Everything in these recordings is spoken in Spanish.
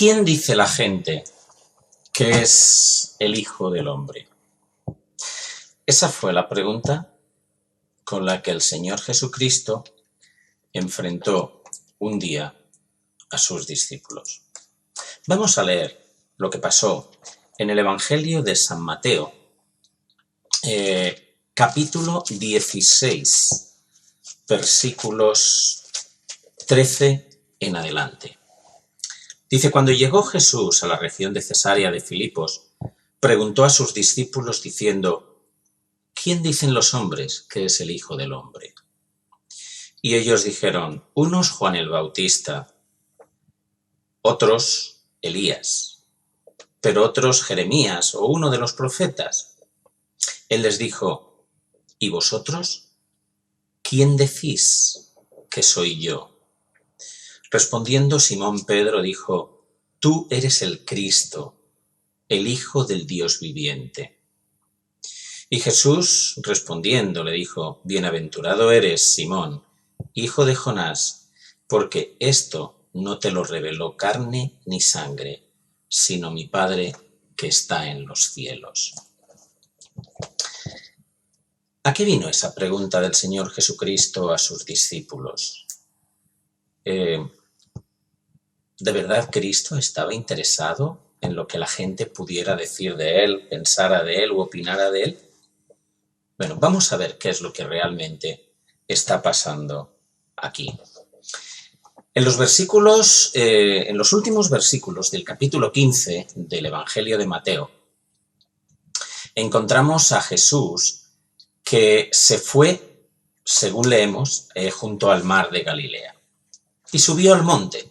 ¿Quién dice la gente que es el Hijo del Hombre? Esa fue la pregunta con la que el Señor Jesucristo enfrentó un día a sus discípulos. Vamos a leer lo que pasó en el Evangelio de San Mateo, capítulo 16, versículos 13 en adelante. Dice: cuando llegó Jesús a la región de Cesarea de Filipos, preguntó a sus discípulos diciendo: ¿quién dicen los hombres que es el Hijo del Hombre? Y ellos dijeron: unos Juan el Bautista, otros Elías, pero otros Jeremías o uno de los profetas. Él les dijo: ¿y vosotros? ¿Quién decís que soy yo? Respondiendo Simón Pedro dijo: tú eres el Cristo, el Hijo del Dios viviente. Y Jesús respondiendo le dijo: bienaventurado eres, Simón, hijo de Jonás, porque esto no te lo reveló carne ni sangre, sino mi Padre que está en los cielos. ¿A qué vino esa pregunta del Señor Jesucristo a sus discípulos? ¿De verdad Cristo estaba interesado en lo que la gente pudiera decir de Él, pensara de Él u opinara de Él? Bueno, vamos a ver qué es lo que realmente está pasando aquí. En los últimos versículos del capítulo 15 del Evangelio de Mateo, encontramos a Jesús que se fue, según leemos, junto al mar de Galilea y subió al monte.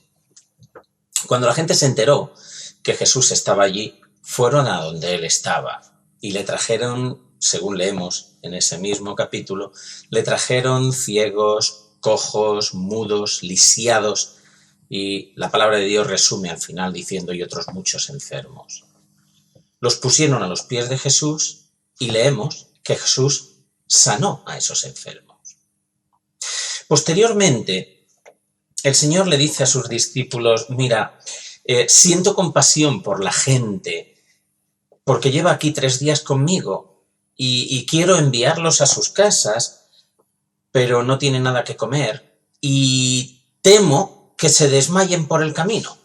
Cuando la gente se enteró que Jesús estaba allí, fueron a donde Él estaba y le trajeron, según leemos en ese mismo capítulo, le trajeron ciegos, cojos, mudos, lisiados, y la palabra de Dios resume al final diciendo: y otros muchos enfermos. Los pusieron a los pies de Jesús y leemos que Jesús sanó a esos enfermos. Posteriormente, el Señor le dice a sus discípulos: mira, siento compasión por la gente, porque lleva aquí 3 días conmigo y quiero enviarlos a sus casas, pero no tienen nada que comer y temo que se desmayen por el camino.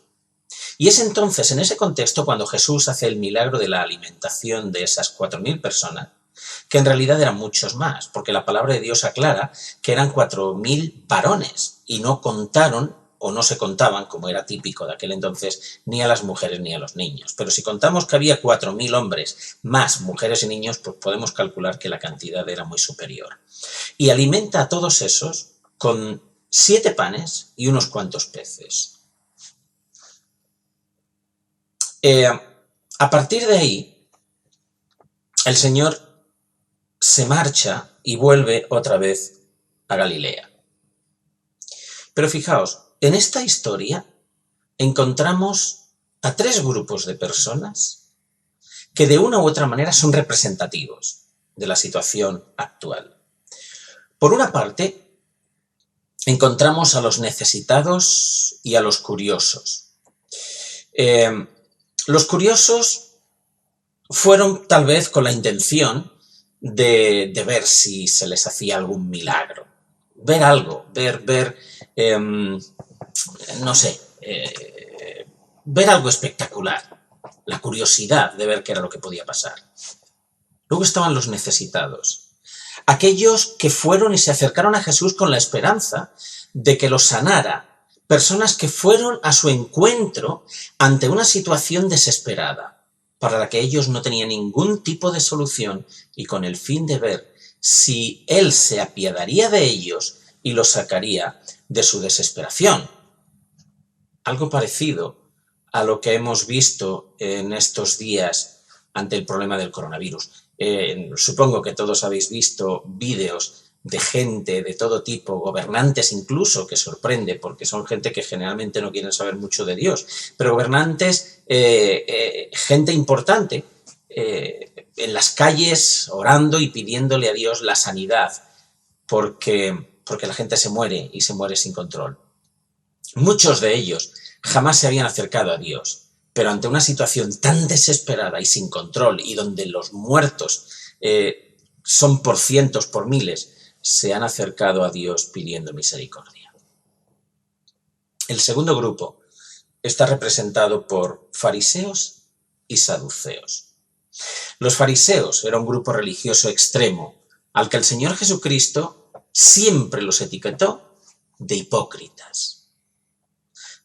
Y es entonces, en ese contexto, cuando Jesús hace el milagro de la alimentación de esas 4.000 personas, que en realidad eran muchos más, porque la palabra de Dios aclara que eran 4.000 varones y no contaron o no se contaban, como era típico de aquel entonces, ni a las mujeres ni a los niños. Pero si contamos que había 4.000 hombres más mujeres y niños, pues podemos calcular que la cantidad era muy superior. Y alimenta a todos esos con 7 panes y unos cuantos peces. A partir de ahí, el Señor se marcha y vuelve otra vez a Galilea. Pero fijaos, en esta historia encontramos a 3 grupos de personas que de una u otra manera son representativos de la situación actual. Por una parte, encontramos a los necesitados y a los curiosos. Los curiosos fueron tal vez con la intención de ver si se les hacía algún milagro, ver algo, ver algo espectacular, la curiosidad de ver qué era lo que podía pasar. Luego estaban los necesitados, aquellos que fueron y se acercaron a Jesús con la esperanza de que los sanara, personas que fueron a su encuentro ante una situación desesperada, para la que ellos no tenían ningún tipo de solución, y con el fin de ver si Él se apiadaría de ellos y los sacaría de su desesperación. Algo parecido a lo que hemos visto en estos días ante el problema del coronavirus. Supongo que todos habéis visto vídeos de gente de todo tipo, gobernantes incluso, que sorprende porque son gente que generalmente no quieren saber mucho de Dios, pero gobernantes, gente importante, en las calles orando y pidiéndole a Dios la sanidad, porque la gente se muere y se muere sin control. Muchos de ellos jamás se habían acercado a Dios, pero ante una situación tan desesperada y sin control, y donde los muertos son por cientos, por miles, se han acercado a Dios pidiendo misericordia. El segundo grupo está representado por fariseos y saduceos. Los fariseos era un grupo religioso extremo al que el Señor Jesucristo siempre los etiquetó de hipócritas,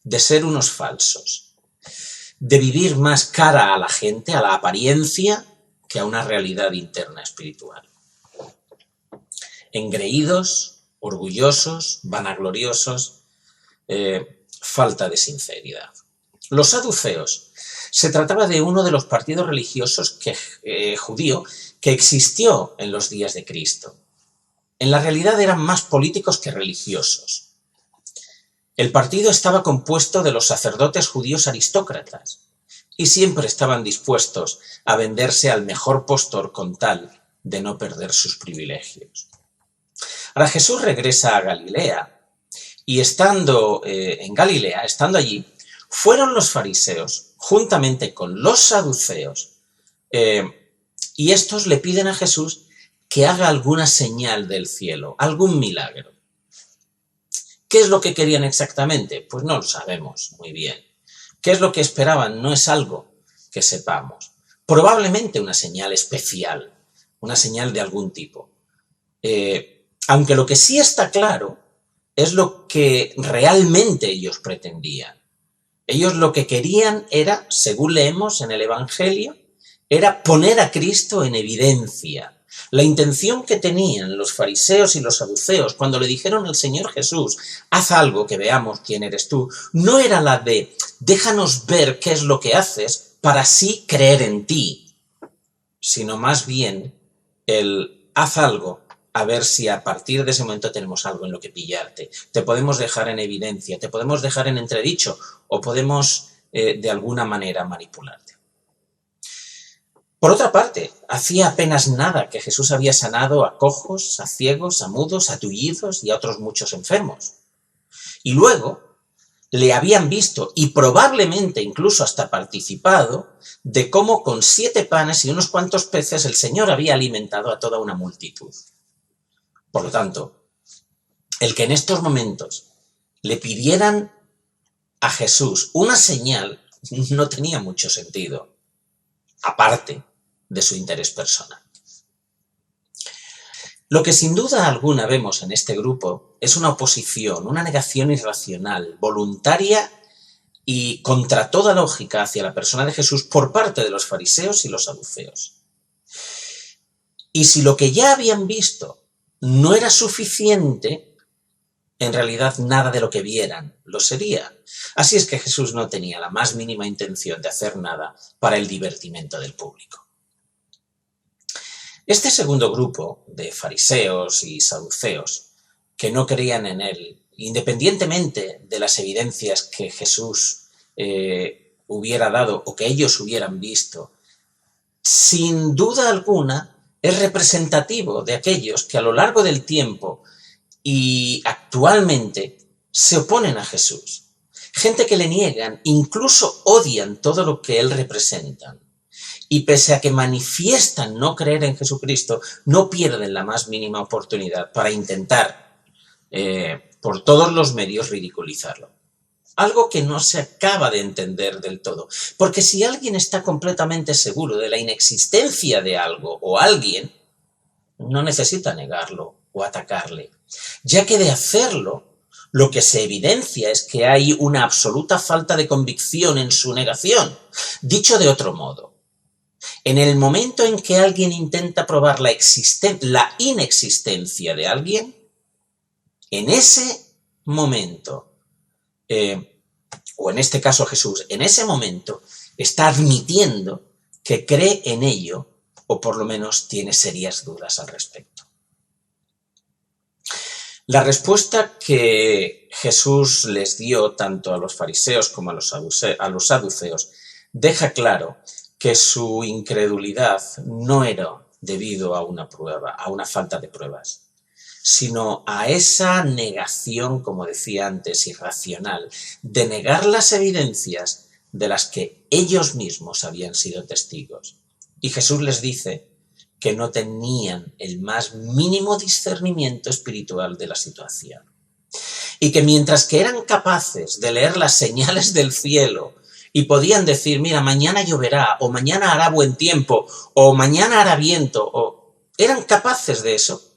de ser unos falsos, de vivir más cara a la gente, a la apariencia, que a una realidad interna espiritual. Engreídos, orgullosos, vanagloriosos, falta de sinceridad. Los saduceos, se trataba de uno de los partidos religiosos judío que existió en los días de Cristo. En la realidad eran más políticos que religiosos. El partido estaba compuesto de los sacerdotes judíos aristócratas y siempre estaban dispuestos a venderse al mejor postor con tal de no perder sus privilegios. Ahora Jesús regresa a Galilea y estando en Galilea, estando allí, fueron los fariseos juntamente con los saduceos y estos le piden a Jesús que haga alguna señal del cielo, algún milagro. ¿Qué es lo que querían exactamente? Pues no lo sabemos muy bien. ¿Qué es lo que esperaban? No es algo que sepamos. Probablemente una señal especial, una señal de algún tipo. Aunque lo que sí está claro es lo que realmente ellos pretendían. Ellos lo que querían era, según leemos en el Evangelio, era poner a Cristo en evidencia. La intención que tenían los fariseos y los saduceos cuando le dijeron al Señor Jesús, haz algo que veamos quién eres tú, no era la de déjanos ver qué es lo que haces para así creer en ti, sino más bien el haz algo a ver si a partir de ese momento tenemos algo en lo que pillarte. Te podemos dejar en evidencia, te podemos dejar en entredicho o podemos de alguna manera manipularte. Por otra parte, hacía apenas nada que Jesús había sanado a cojos, a ciegos, a mudos, a tullidos y a otros muchos enfermos. Y luego le habían visto y probablemente incluso hasta participado de cómo con 7 panes y unos cuantos peces el Señor había alimentado a toda una multitud. Por lo tanto, el que en estos momentos le pidieran a Jesús una señal no tenía mucho sentido, aparte de su interés personal. Lo que sin duda alguna vemos en este grupo es una oposición, una negación irracional, voluntaria y contra toda lógica hacia la persona de Jesús por parte de los fariseos y los saduceos. Y si lo que ya habían visto no era suficiente, en realidad nada de lo que vieran lo sería. Así es que Jesús no tenía la más mínima intención de hacer nada para el divertimento del público. Este segundo grupo de fariseos y saduceos que no creían en él, independientemente de las evidencias que Jesús hubiera dado o que ellos hubieran visto, sin duda alguna es representativo de aquellos que a lo largo del tiempo y actualmente se oponen a Jesús. Gente que le niegan, incluso odian todo lo que él representa. Y pese a que manifiestan no creer en Jesucristo, no pierden la más mínima oportunidad para intentar, por todos los medios, ridiculizarlo. Algo que no se acaba de entender del todo. Porque si alguien está completamente seguro de la inexistencia de algo o alguien, no necesita negarlo o atacarle, ya que de hacerlo, lo que se evidencia es que hay una absoluta falta de convicción en su negación. Dicho de otro modo, en el momento en que alguien intenta probar la inexistencia de alguien, en ese momento, o en este caso Jesús, en ese momento está admitiendo que cree en ello, o por lo menos tiene serias dudas al respecto. La respuesta que Jesús les dio tanto a los fariseos como a los saduceos deja claro que su incredulidad no era debido a una prueba, a una falta de pruebas, sino a esa negación, como decía antes, irracional, de negar las evidencias de las que ellos mismos habían sido testigos. Y Jesús les dice que no tenían el más mínimo discernimiento espiritual de la situación. Y que mientras que eran capaces de leer las señales del cielo y podían decir, mira, mañana lloverá, o mañana hará buen tiempo, o mañana hará viento, o eran capaces de eso,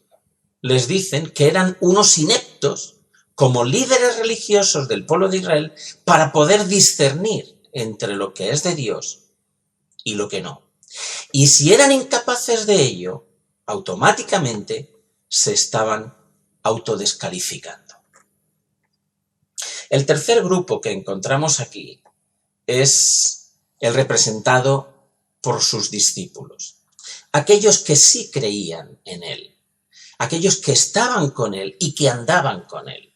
les dicen que eran unos ineptos como líderes religiosos del pueblo de Israel para poder discernir entre lo que es de Dios y lo que no. Y si eran incapaces de ello, automáticamente se estaban autodescalificando. El tercer grupo que encontramos aquí es el representado por sus discípulos, aquellos que sí creían en él, aquellos que estaban con él y que andaban con él.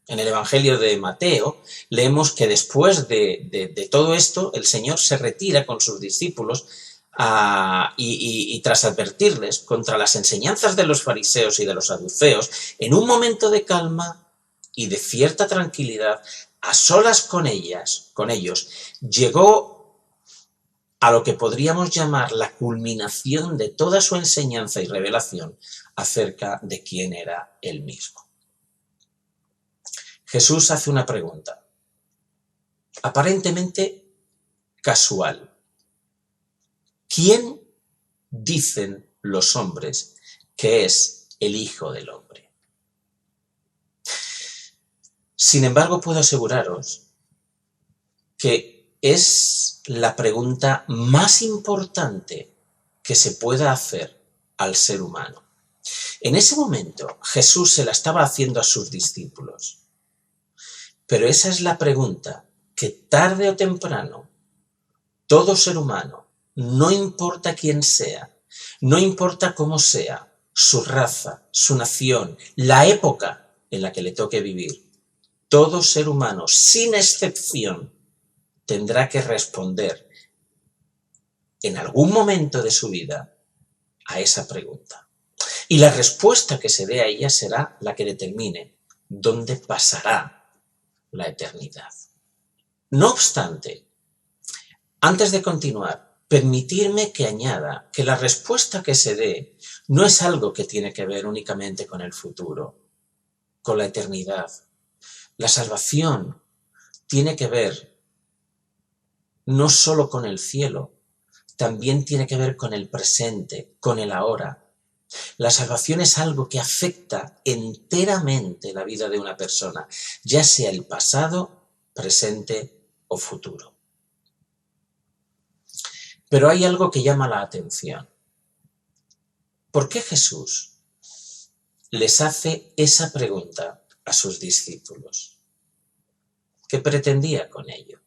En el Evangelio de Mateo leemos que después de todo esto, el Señor se retira con sus discípulos y tras advertirles contra las enseñanzas de los fariseos y de los saduceos, en un momento de calma y de cierta tranquilidad, a solas con ellos, llegó a lo que podríamos llamar la culminación de toda su enseñanza y revelación acerca de quién era él mismo. Jesús hace una pregunta, aparentemente casual. ¿Quién dicen los hombres que es el Hijo del Hombre? Sin embargo, puedo aseguraros que es la pregunta más importante que se pueda hacer al ser humano. En ese momento, Jesús se la estaba haciendo a sus discípulos. Pero esa es la pregunta que tarde o temprano todo ser humano, no importa quién sea, no importa cómo sea, su raza, su nación, la época en la que le toque vivir, todo ser humano, sin excepción, tendrá que responder en algún momento de su vida a esa pregunta. Y la respuesta que se dé a ella será la que determine dónde pasará la eternidad. No obstante, antes de continuar, permitirme que añada que la respuesta que se dé no es algo que tiene que ver únicamente con el futuro, con la eternidad. La salvación tiene que ver no solo con el cielo, también tiene que ver con el presente, con el ahora. La salvación es algo que afecta enteramente la vida de una persona, ya sea el pasado, presente o futuro. Pero hay algo que llama la atención. ¿Por qué Jesús les hace esa pregunta a sus discípulos? ¿Qué pretendía con ello?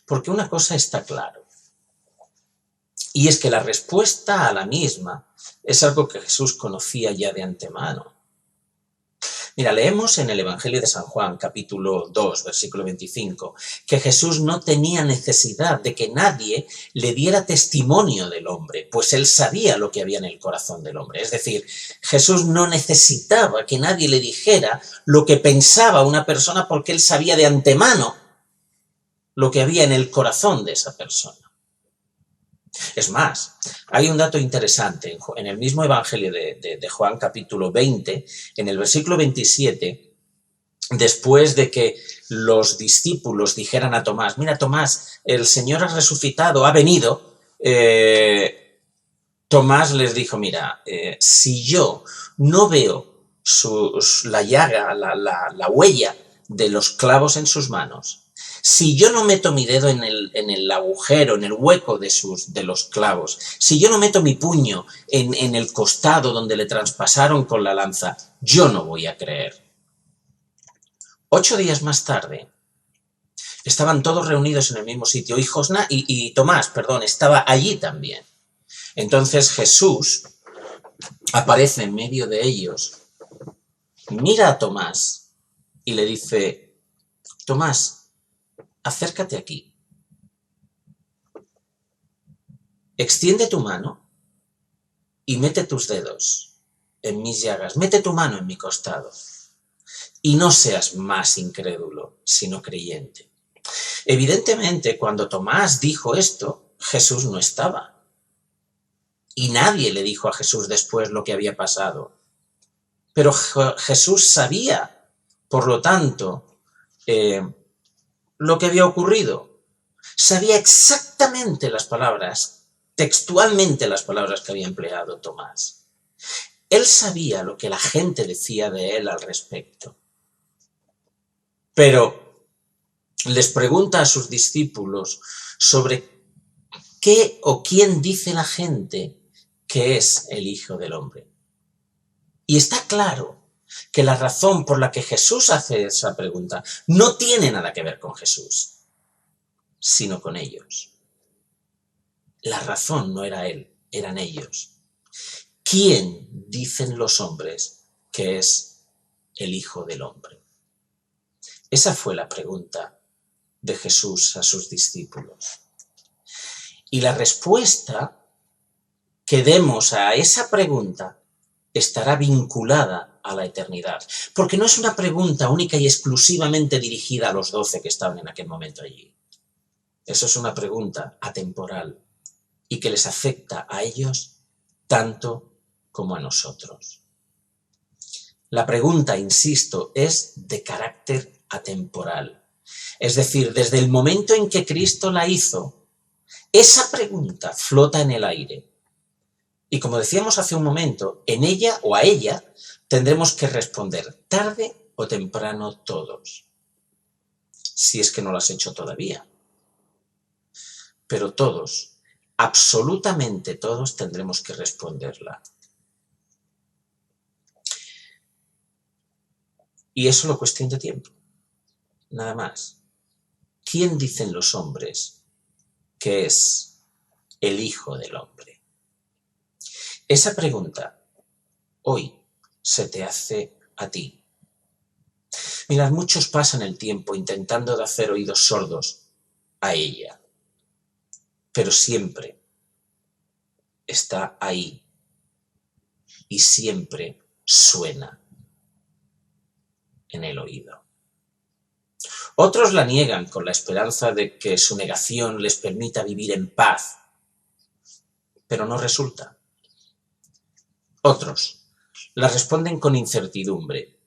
Porque una cosa está clara, y es que la respuesta a la misma es algo que Jesús conocía ya de antemano. Mira, leemos en el Evangelio de San Juan, capítulo 2, versículo 25, que Jesús no tenía necesidad de que nadie le diera testimonio del hombre, pues él sabía lo que había en el corazón del hombre. Es decir, Jesús no necesitaba que nadie le dijera lo que pensaba una persona porque él sabía de antemano lo que había en el corazón de esa persona. Es más, hay un dato interesante. En el mismo Evangelio de Juan, capítulo 20, en el versículo 27, después de que los discípulos dijeran a Tomás, mira Tomás, el Señor ha resucitado, ha venido, Tomás les dijo, mira, si yo no veo la llaga, la huella de los clavos en sus manos, si yo no meto mi dedo en el agujero, en el hueco de los clavos, si yo no meto mi puño en el costado donde le traspasaron con la lanza, yo no voy a creer. 8 días más tarde, estaban todos reunidos en el mismo sitio y Tomás, estaba allí también. Entonces Jesús aparece en medio de ellos, mira a Tomás y le dice, Tomás, acércate aquí. Extiende tu mano y mete tus dedos en mis llagas, mete tu mano en mi costado y no seas más incrédulo, sino creyente. Evidentemente, cuando Tomás dijo esto, Jesús no estaba. Y nadie le dijo a Jesús después lo que había pasado. Pero Jesús sabía, por lo tanto, lo que había ocurrido. Sabía exactamente las palabras, textualmente las palabras que había empleado Tomás. Él sabía lo que la gente decía de él al respecto. Pero les pregunta a sus discípulos sobre qué o quién dice la gente que es el Hijo del Hombre. Y está claro que la razón por la que Jesús hace esa pregunta no tiene nada que ver con Jesús, sino con ellos. La razón no era él, eran ellos. ¿Quién dicen los hombres que es el Hijo del Hombre? Esa fue la pregunta de Jesús a sus discípulos. Y la respuesta que demos a esa pregunta estará vinculada a la eternidad, porque no es una pregunta única y exclusivamente dirigida a los 12 que estaban en aquel momento allí. Eso es una pregunta atemporal y que les afecta a ellos tanto como a nosotros. La pregunta, insisto, es de carácter atemporal. Es decir, desde el momento en que Cristo la hizo, esa pregunta flota en el aire. Y como decíamos hace un momento, en ella o a ella tendremos que responder tarde o temprano todos. Si es que no lo has hecho todavía. Pero todos, absolutamente todos, tendremos que responderla. Y es solo cuestión de tiempo. Nada más. ¿Quién dicen los hombres que es el Hijo del Hombre? Esa pregunta hoy se te hace a ti. Mirad, muchos pasan el tiempo intentando de hacer oídos sordos a ella, pero siempre está ahí y siempre suena en el oído. Otros la niegan con la esperanza de que su negación les permita vivir en paz, pero no resulta. Otros la responden con incertidumbre.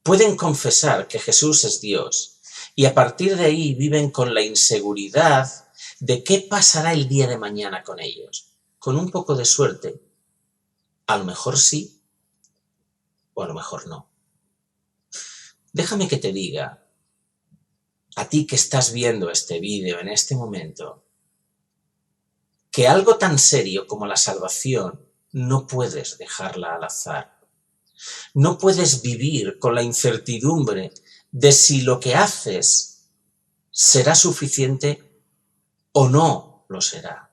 Pueden confesar que Jesús es Dios y a partir de ahí viven con la inseguridad de qué pasará el día de mañana con ellos. Con un poco de suerte, a lo mejor sí o a lo mejor no. Déjame que te diga, a ti que estás viendo este vídeo en este momento, que algo tan serio como la salvación no puedes dejarla al azar. No puedes vivir con la incertidumbre de si lo que haces será suficiente o no lo será.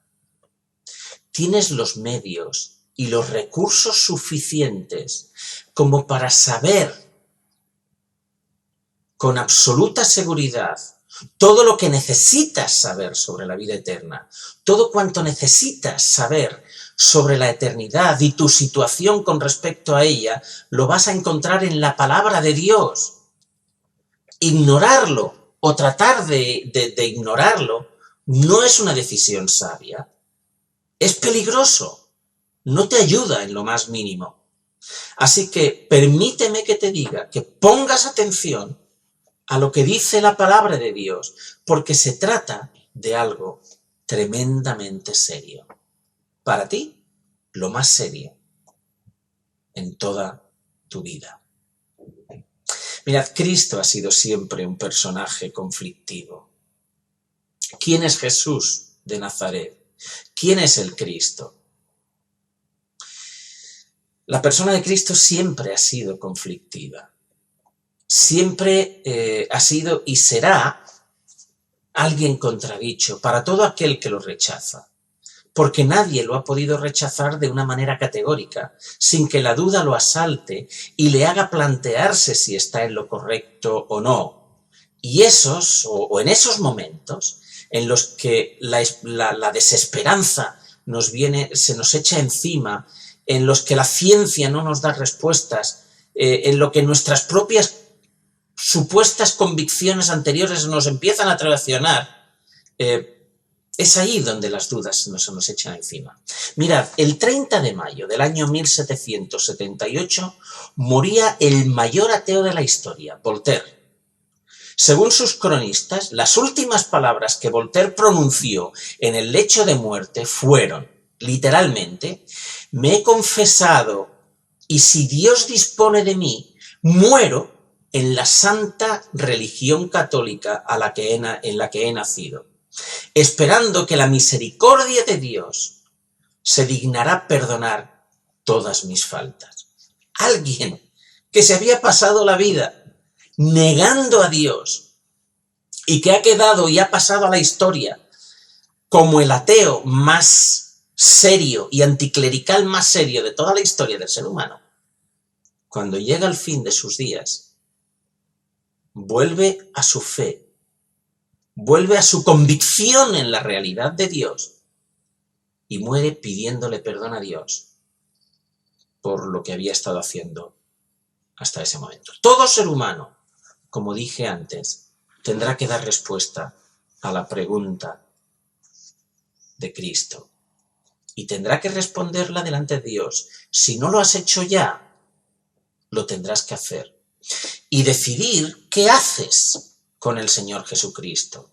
Tienes los medios y los recursos suficientes como para saber con absoluta seguridad todo lo que necesitas saber sobre la vida eterna, todo cuanto necesitas saber sobre la eternidad y tu situación con respecto a ella, lo vas a encontrar en la palabra de Dios. Ignorarlo o tratar de ignorarlo no es una decisión sabia. Es peligroso, no te ayuda en lo más mínimo. Así que permíteme que te diga que pongas atención a lo que dice la palabra de Dios, porque se trata de algo tremendamente serio. Para ti, lo más serio en toda tu vida. Mirad, Cristo ha sido siempre un personaje conflictivo. ¿Quién es Jesús de Nazaret? ¿Quién es el Cristo? La persona de Cristo siempre ha sido conflictiva. Siempre ha sido y será alguien contradicho para todo aquel que lo rechaza, porque nadie lo ha podido rechazar de una manera categórica, sin que la duda lo asalte y le haga plantearse si está en lo correcto o no. Y en esos momentos en los que la desesperanza se nos echa encima, en los que la ciencia no nos da respuestas, en lo que nuestras propias supuestas convicciones anteriores nos empiezan a traicionar, es ahí donde las dudas se nos echan encima. Mirad, el 30 de mayo del año 1778 moría el mayor ateo de la historia, Voltaire. Según sus cronistas, las últimas palabras que Voltaire pronunció en el lecho de muerte fueron, literalmente, «Me he confesado y si Dios dispone de mí, muero en la santa religión católica en la que he nacido, esperando que la misericordia de Dios se dignará perdonar todas mis faltas». Alguien que se había pasado la vida negando a Dios y que ha quedado y ha pasado a la historia como el ateo más serio y anticlerical más serio de toda la historia del ser humano, cuando llega el fin de sus días, vuelve a su fe, vuelve a su convicción en la realidad de Dios y muere pidiéndole perdón a Dios por lo que había estado haciendo hasta ese momento. Todo ser humano, como dije antes, tendrá que dar respuesta a la pregunta de Cristo y tendrá que responderla delante de Dios. Si no lo has hecho ya, lo tendrás que hacer y decidir qué haces con el Señor Jesucristo.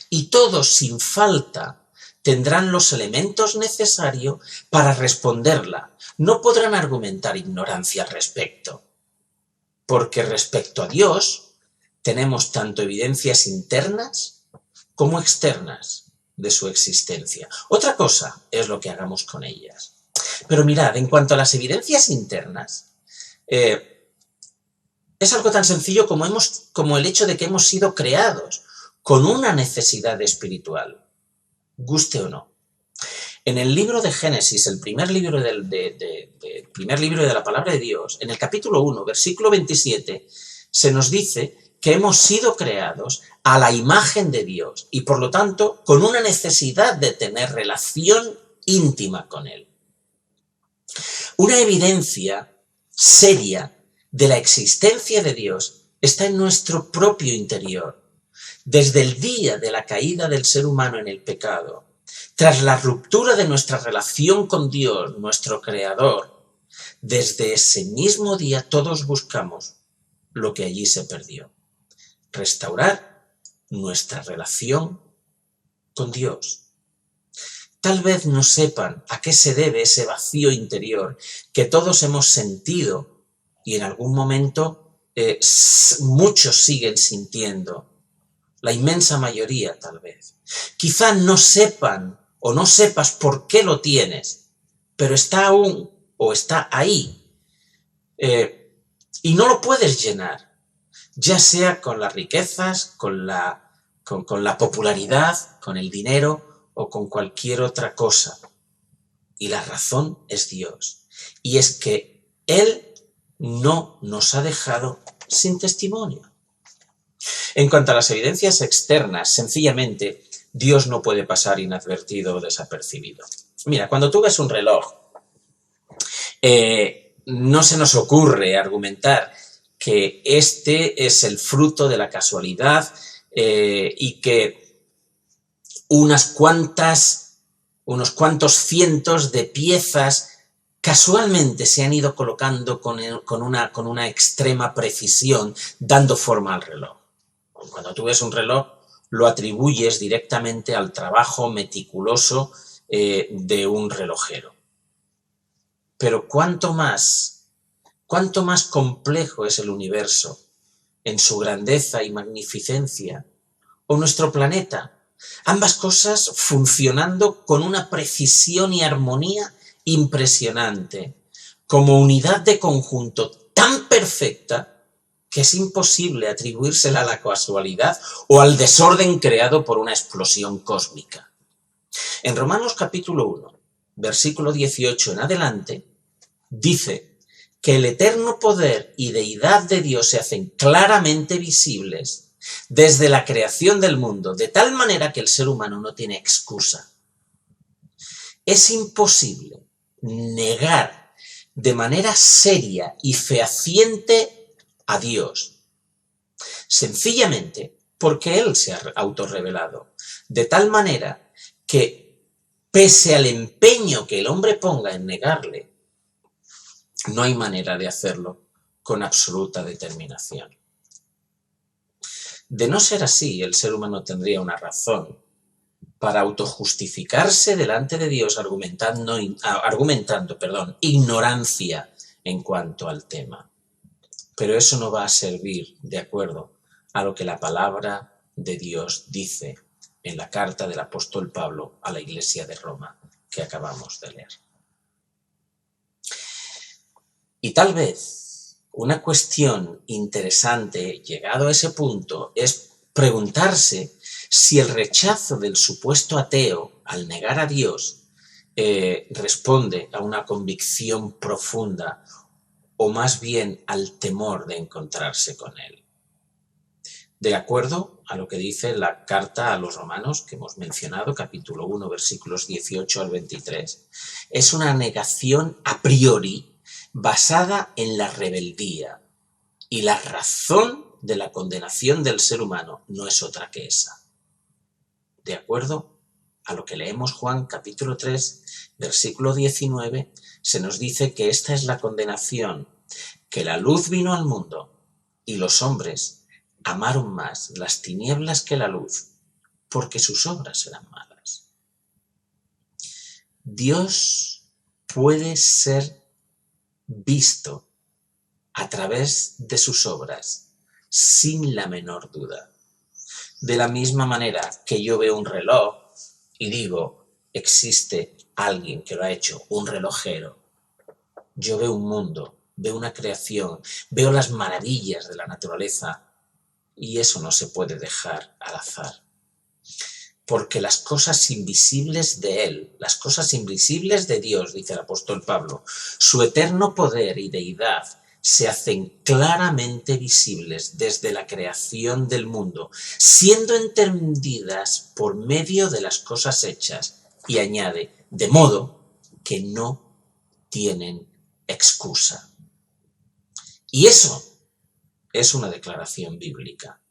Y todos, sin falta, tendrán los elementos necesarios para responderla. No podrán argumentar ignorancia al respecto, porque respecto a Dios tenemos tanto evidencias internas como externas de su existencia. Otra cosa es lo que hagamos con ellas. Pero mirad, en cuanto a las evidencias internas, es algo tan sencillo como el hecho de que hemos sido creados con una necesidad espiritual, guste o no. En el libro de Génesis, el primer libro de la palabra de Dios, en el capítulo 1, versículo 27, se nos dice que hemos sido creados a la imagen de Dios y, por lo tanto, con una necesidad de tener relación íntima con Él. Una evidencia seria de la existencia de Dios está en nuestro propio interior. Desde el día de la caída del ser humano en el pecado, tras la ruptura de nuestra relación con Dios, nuestro Creador, desde ese mismo día todos buscamos lo que allí se perdió: restaurar nuestra relación con Dios. Tal vez no sepan a qué se debe ese vacío interior que todos hemos sentido y en algún momento muchos siguen sintiendo. La inmensa mayoría, tal vez. Quizá no sepan o no sepas por qué lo tienes, pero está aún o está ahí y no lo puedes llenar, ya sea con las riquezas, con la popularidad, con el dinero o con cualquier otra cosa. Y la razón es Dios. Y es que Él no nos ha dejado sin testimonio. En cuanto a las evidencias externas, sencillamente, Dios no puede pasar inadvertido o desapercibido. Mira, cuando tú ves un reloj, no se nos ocurre argumentar que este es el fruto de la casualidad y que unos cuantos cientos de piezas casualmente se han ido colocando con una extrema precisión, dando forma al reloj. Cuando tú ves un reloj, lo atribuyes directamente al trabajo meticuloso de un relojero. Pero cuánto más complejo es el universo en su grandeza y magnificencia, o nuestro planeta, ambas cosas funcionando con una precisión y armonía impresionante, como unidad de conjunto tan perfecta que es imposible atribuírsela a la casualidad o al desorden creado por una explosión cósmica. En Romanos capítulo 1, versículo 18 en adelante, dice que el eterno poder y deidad de Dios se hacen claramente visibles desde la creación del mundo, de tal manera que el ser humano no tiene excusa. Es imposible negar de manera seria y fehaciente a Dios, sencillamente porque Él se ha autorrevelado, de tal manera que, pese al empeño que el hombre ponga en negarle, no hay manera de hacerlo con absoluta determinación. De no ser así, el ser humano tendría una razón para autojustificarse delante de Dios argumentando ignorancia en cuanto al tema. Pero eso no va a servir de acuerdo a lo que la palabra de Dios dice en la carta del apóstol Pablo a la iglesia de Roma que acabamos de leer. Y tal vez una cuestión interesante, llegado a ese punto, es preguntarse si el rechazo del supuesto ateo al negar a Dios responde a una convicción profunda o más bien al temor de encontrarse con él. De acuerdo a lo que dice la carta a los romanos que hemos mencionado, capítulo 1, versículos 18 al 23, es una negación a priori basada en la rebeldía, y la razón de la condenación del ser humano no es otra que esa. De acuerdo a lo que leemos Juan capítulo 3, versículo 19, se nos dice que esta es la condenación, que la luz vino al mundo y los hombres amaron más las tinieblas que la luz, porque sus obras eran malas. Dios puede ser visto a través de sus obras sin la menor duda. De la misma manera que yo veo un reloj y digo, existe alguien que lo ha hecho, un relojero. Yo veo un mundo, veo una creación, veo las maravillas de la naturaleza, y eso no se puede dejar al azar. Porque las cosas invisibles de Él, las cosas invisibles de Dios, dice el apóstol Pablo, su eterno poder y deidad se hacen claramente visibles desde la creación del mundo, siendo entendidas por medio de las cosas hechas, y añade, de modo que no tienen excusa. Y eso es una declaración bíblica,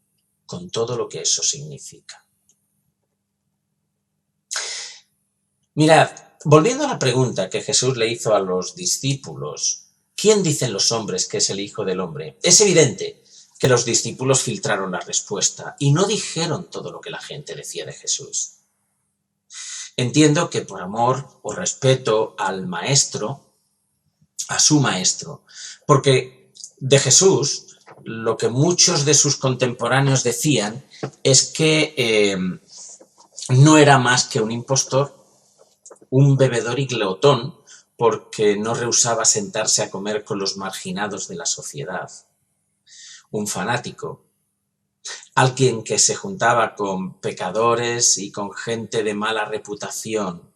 con todo lo que eso significa. Mirad, volviendo a la pregunta que Jesús le hizo a los discípulos, ¿quién dicen los hombres que es el Hijo del Hombre? Es evidente que los discípulos filtraron la respuesta y no dijeron todo lo que la gente decía de Jesús. Entiendo que por amor o respeto al maestro, a su maestro, porque de Jesús lo que muchos de sus contemporáneos decían es que no era más que un impostor, un bebedor y glotón, porque no rehusaba sentarse a comer con los marginados de la sociedad, un fanático, alguien que se juntaba con pecadores y con gente de mala reputación.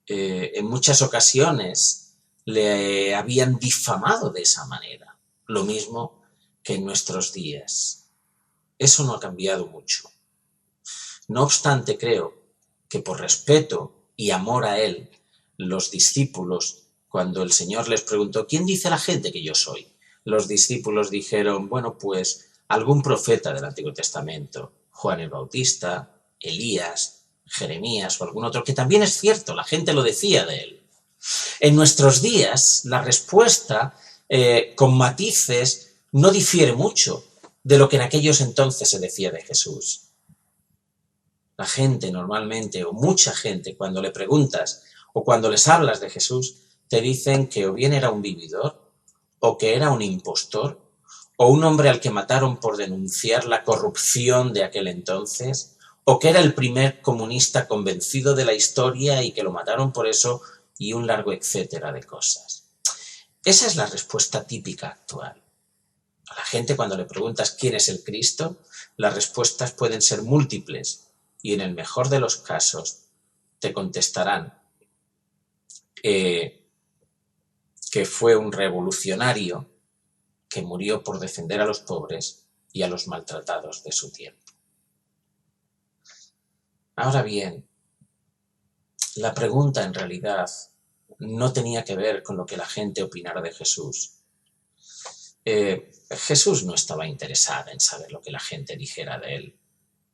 En muchas ocasiones le habían difamado de esa manera, lo mismo que en nuestros días. Eso no ha cambiado mucho. No obstante, creo que por respeto y amor a Él, los discípulos, cuando el Señor les preguntó, ¿quién dice la gente que yo soy? Los discípulos dijeron, bueno, pues algún profeta del Antiguo Testamento, Juan el Bautista, Elías, Jeremías o algún otro, que también es cierto, la gente lo decía de Él. En nuestros días, la respuesta, con matices, no difiere mucho de lo que en aquellos entonces se decía de Jesús. La gente normalmente, o mucha gente, cuando le preguntas o cuando les hablas de Jesús, te dicen que o bien era un vividor, o que era un impostor, o un hombre al que mataron por denunciar la corrupción de aquel entonces, o que era el primer comunista convencido de la historia y que lo mataron por eso, y un largo etcétera de cosas. Esa es la respuesta típica actual. A la gente, cuando le preguntas quién es el Cristo, las respuestas pueden ser múltiples, y en el mejor de los casos te contestarán que fue un revolucionario que murió por defender a los pobres y a los maltratados de su tiempo. Ahora bien, la pregunta en realidad no tenía que ver con lo que la gente opinara de Jesús. Jesús no estaba interesado en saber lo que la gente dijera de él.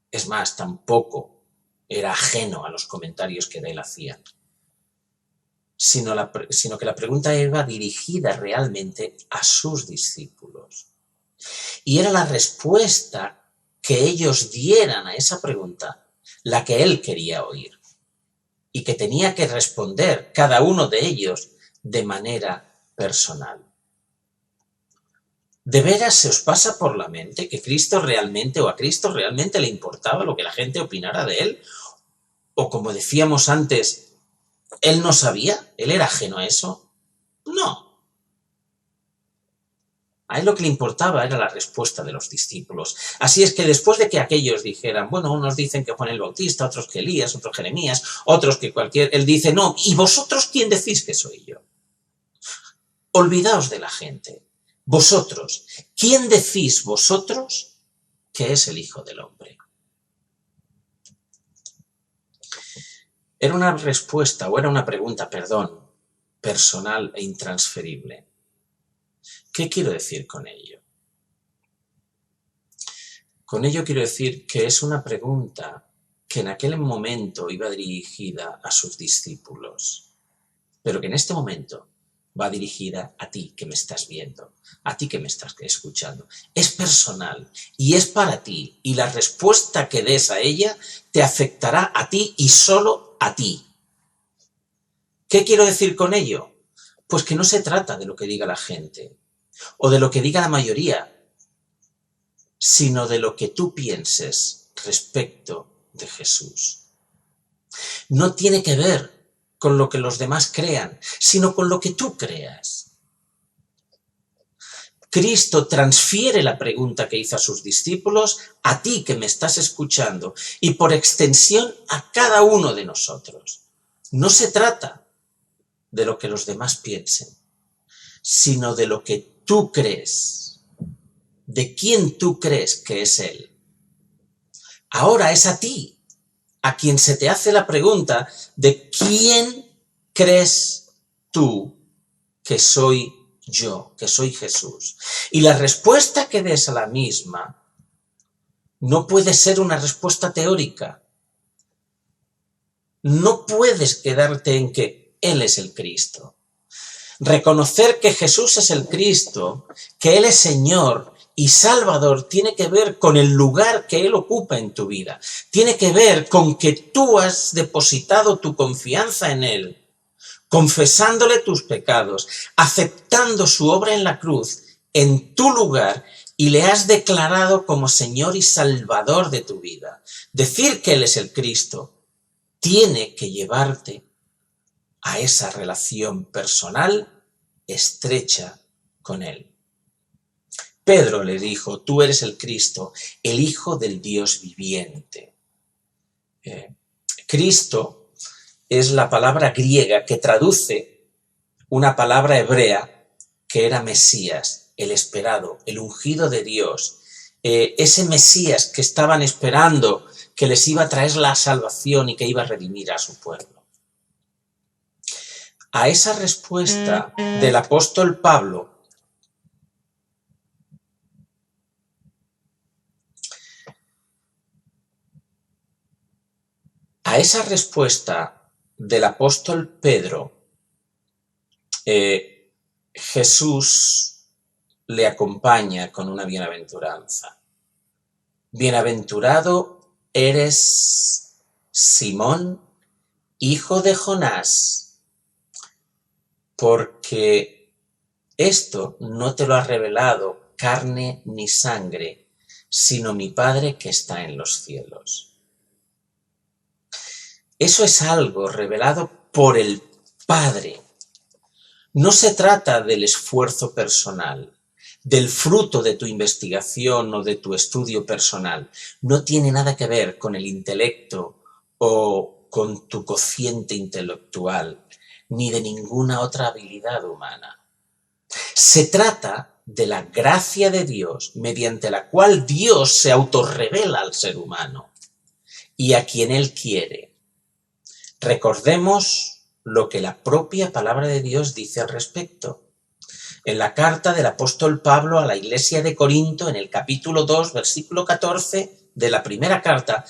Es más, tampoco era ajeno a los comentarios que de él hacían. Sino que la pregunta iba dirigida realmente a sus discípulos. Y era la respuesta que ellos dieran a esa pregunta la que él quería oír. Y que tenía que responder cada uno de ellos de manera personal. ¿De veras se os pasa por la mente que Cristo realmente o a Cristo realmente le importaba lo que la gente opinara de él? O como decíamos antes, ¿él no sabía? ¿Él era ajeno a eso? No. A él lo que le importaba era la respuesta de los discípulos. Así es que después de que aquellos dijeran, bueno, unos dicen que Juan el Bautista, otros que Elías, otros Jeremías, otros que cualquier... Él dice, no, ¿y vosotros quién decís que soy yo? Olvidaos de la gente. Vosotros, ¿quién decís vosotros que es el Hijo del Hombre? Era una respuesta, o era una pregunta, perdón, personal e intransferible. ¿Qué quiero decir con ello? Con ello quiero decir que es una pregunta que en aquel momento iba dirigida a sus discípulos, pero que en este momento va dirigida a ti que me estás viendo, a ti que me estás escuchando. Es personal y es para ti, y la respuesta que des a ella te afectará a ti y solo a ti. ¿Qué quiero decir con ello? Pues que no se trata de lo que diga la gente o de lo que diga la mayoría, sino de lo que tú pienses respecto de Jesús. No tiene que ver con lo que los demás crean, sino con lo que tú creas. Cristo transfiere la pregunta que hizo a sus discípulos a ti que me estás escuchando y por extensión a cada uno de nosotros. No se trata de lo que los demás piensen, sino de lo que tú crees, de quién tú crees que es Él. Ahora es a ti a quien se te hace la pregunta de quién crees tú que soy yo, que soy Jesús. Y la respuesta que des a la misma no puede ser una respuesta teórica. No puedes quedarte en que Él es el Cristo. Reconocer que Jesús es el Cristo, que Él es Señor y Salvador, tiene que ver con el lugar que Él ocupa en tu vida. Tiene que ver con que tú has depositado tu confianza en Él, confesándole tus pecados, aceptando su obra en la cruz en tu lugar y le has declarado como Señor y Salvador de tu vida. Decir que Él es el Cristo tiene que llevarte a esa relación personal estrecha con Él. Pedro le dijo, tú eres el Cristo, el Hijo del Dios viviente. Cristo es la palabra griega que traduce una palabra hebrea que era Mesías, el esperado, el ungido de Dios. Ese Mesías que estaban esperando, que les iba a traer la salvación y que iba a redimir a su pueblo. A esa respuesta del apóstol Pablo, a esa respuesta del apóstol Pedro, Jesús le acompaña con una bienaventuranza. Bienaventurado eres, Simón, hijo de Jonás, porque esto no te lo ha revelado carne ni sangre, sino mi Padre que está en los cielos. Eso es algo revelado por el Padre. No se trata del esfuerzo personal, del fruto de tu investigación o de tu estudio personal. No tiene nada que ver con el intelecto o con tu cociente intelectual, ni de ninguna otra habilidad humana. Se trata de la gracia de Dios, mediante la cual Dios se autorrevela al ser humano y a quien Él quiere. Recordemos lo que la propia palabra de Dios dice al respecto. En la carta del apóstol Pablo a la iglesia de Corinto, en el capítulo 2, versículo 14 de la primera carta,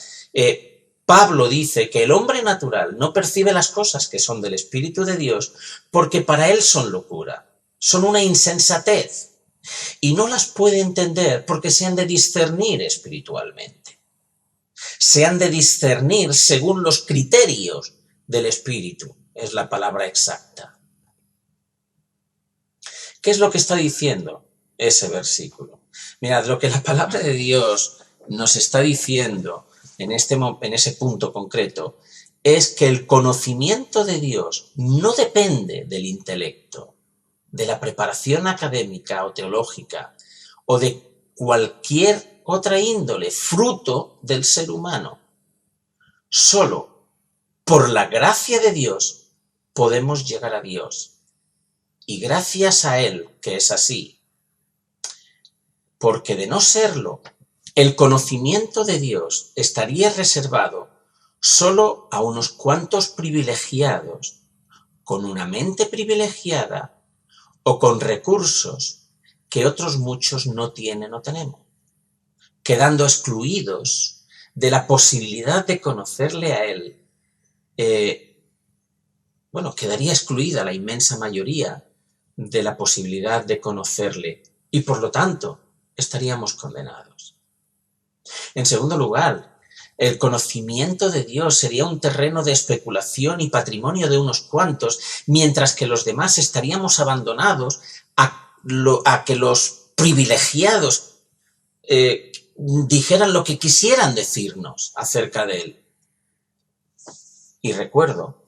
Pablo dice que el hombre natural no percibe las cosas que son del Espíritu de Dios porque para él son locura, son una insensatez y no las puede entender porque se han de discernir espiritualmente. Se han de discernir según los criterios del Espíritu, es la palabra exacta. ¿Qué es lo que está diciendo ese versículo? Mirad, lo que la palabra de Dios nos está diciendo en ese punto concreto es que el conocimiento de Dios no depende del intelecto, de la preparación académica o teológica o de cualquier otra índole, fruto del ser humano. Solo por la gracia de Dios podemos llegar a Dios. Y gracias a Él que es así, porque de no serlo, el conocimiento de Dios estaría reservado solo a unos cuantos privilegiados, con una mente privilegiada o con recursos que otros muchos no tienen o tenemos, quedando excluidos de la posibilidad de conocerle a Él. Quedaría excluida la inmensa mayoría de la posibilidad de conocerle y por lo tanto estaríamos condenados. En segundo lugar, el conocimiento de Dios sería un terreno de especulación y patrimonio de unos cuantos, mientras que los demás estaríamos abandonados a que los privilegiados dijeran lo que quisieran decirnos acerca de Él. Y recuerdo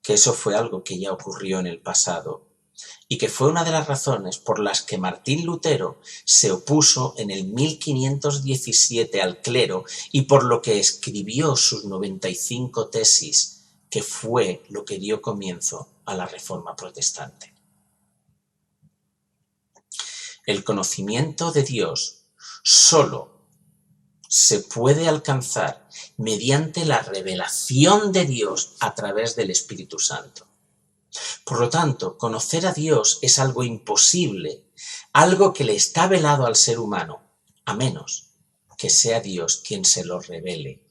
que eso fue algo que ya ocurrió en el pasado y que fue una de las razones por las que Martín Lutero se opuso en el 1517 al clero y por lo que escribió sus 95 tesis, que fue lo que dio comienzo a la Reforma Protestante. El conocimiento de Dios solo se puede alcanzar mediante la revelación de Dios a través del Espíritu Santo. Por lo tanto, conocer a Dios es algo imposible, algo que le está velado al ser humano, a menos que sea Dios quien se lo revele.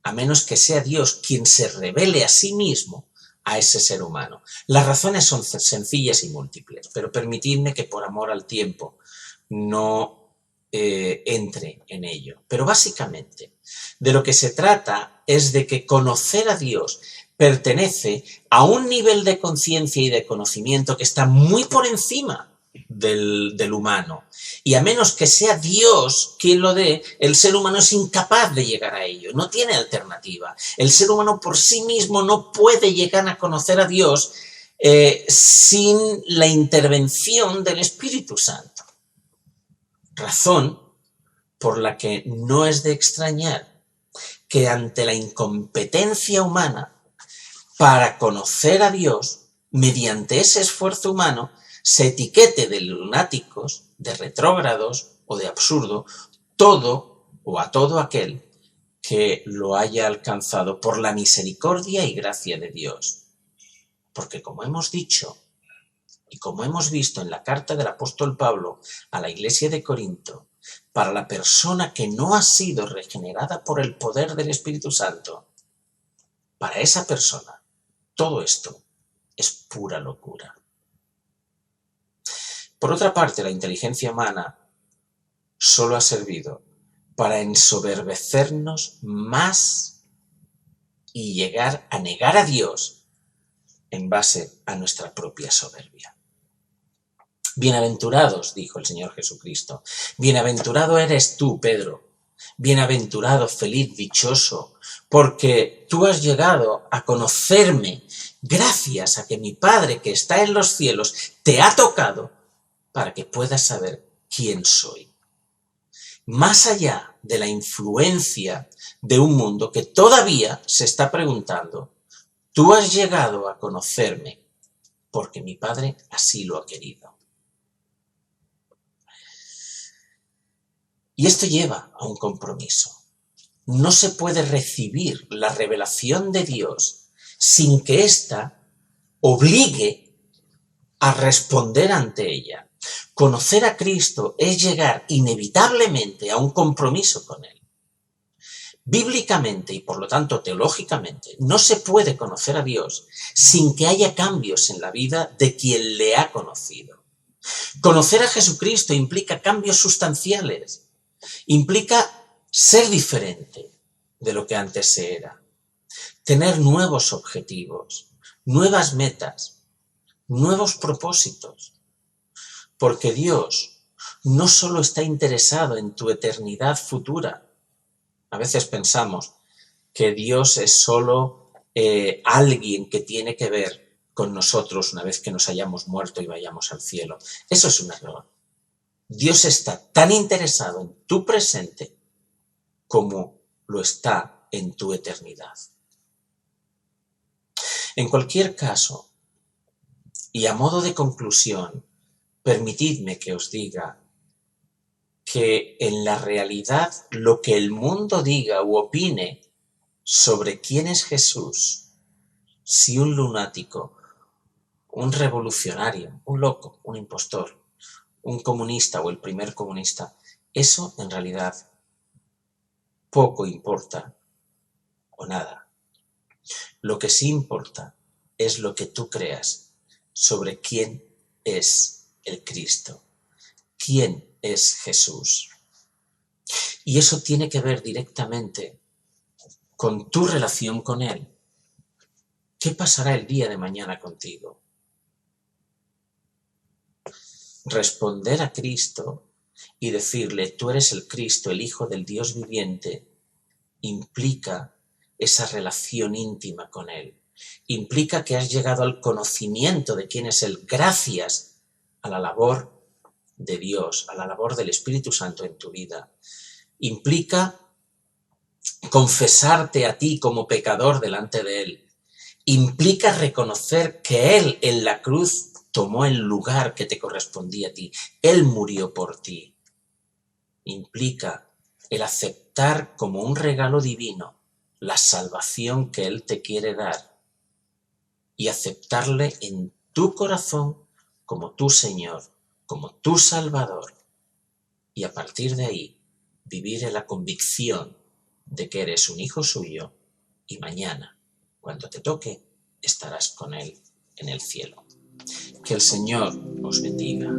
A menos que sea Dios quien se revele a sí mismo a ese ser humano. Las razones son sencillas y múltiples, pero permitidme que por amor al tiempo no entre en ello. Pero básicamente, de lo que se trata es de que conocer a Dios pertenece a un nivel de conciencia y de conocimiento que está muy por encima del humano. Y a menos que sea Dios quien lo dé, el ser humano es incapaz de llegar a ello, no tiene alternativa. El ser humano por sí mismo no puede llegar a conocer a Dios sin la intervención del Espíritu Santo. Razón por la que no es de extrañar que ante la incompetencia humana para conocer a Dios, mediante ese esfuerzo humano, se etiquete de lunáticos, de retrógrados o de absurdo todo o a todo aquel que lo haya alcanzado por la misericordia y gracia de Dios. Porque como hemos dicho, y como hemos visto en la carta del apóstol Pablo a la iglesia de Corinto, para la persona que no ha sido regenerada por el poder del Espíritu Santo, para esa persona, todo esto es pura locura. Por otra parte, la inteligencia humana solo ha servido para ensoberbecernos más y llegar a negar a Dios en base a nuestra propia soberbia. Bienaventurados, dijo el Señor Jesucristo, bienaventurado eres tú, Pedro, bienaventurado, feliz, dichoso, porque tú has llegado a conocerme gracias a que mi Padre que está en los cielos te ha tocado para que puedas saber quién soy. Más allá de la influencia de un mundo que todavía se está preguntando, tú has llegado a conocerme porque mi Padre así lo ha querido. Y esto lleva a un compromiso. No se puede recibir la revelación de Dios sin que ésta obligue a responder ante ella. Conocer a Cristo es llegar inevitablemente a un compromiso con Él. Bíblicamente y por lo tanto teológicamente, no se puede conocer a Dios sin que haya cambios en la vida de quien le ha conocido. Conocer a Jesucristo implica cambios sustanciales, implica ser diferente de lo que antes se era, tener nuevos objetivos, nuevas metas, nuevos propósitos, porque Dios no solo está interesado en tu eternidad futura. A veces pensamos que Dios es solo alguien que tiene que ver con nosotros una vez que nos hayamos muerto y vayamos al cielo. Eso es un error. Dios está tan interesado en tu presente como lo está en tu eternidad. En cualquier caso, y a modo de conclusión, permitidme que os diga que en la realidad lo que el mundo diga u opine sobre quién es Jesús, si un lunático, un revolucionario, un loco, un impostor, un comunista o el primer comunista, eso en realidad poco importa o nada. Lo que sí importa es lo que tú creas sobre quién es el Cristo, quién es Jesús. Y eso tiene que ver directamente con tu relación con Él. ¿Qué pasará el día de mañana contigo? Responder a Cristo y decirle, tú eres el Cristo, el Hijo del Dios viviente, implica esa relación íntima con Él. Implica que has llegado al conocimiento de quién es Él gracias a la labor de Dios, a la labor del Espíritu Santo en tu vida. Implica confesarte a ti como pecador delante de Él. Implica reconocer que Él en la cruz tomó el lugar que te correspondía a ti. Él murió por ti. Implica el aceptar como un regalo divino la salvación que Él te quiere dar y aceptarle en tu corazón como tu Señor, como tu Salvador. Y a partir de ahí, vivir en la convicción de que eres un hijo suyo y mañana, cuando te toque, estarás con Él en el cielo. Que el Señor os bendiga.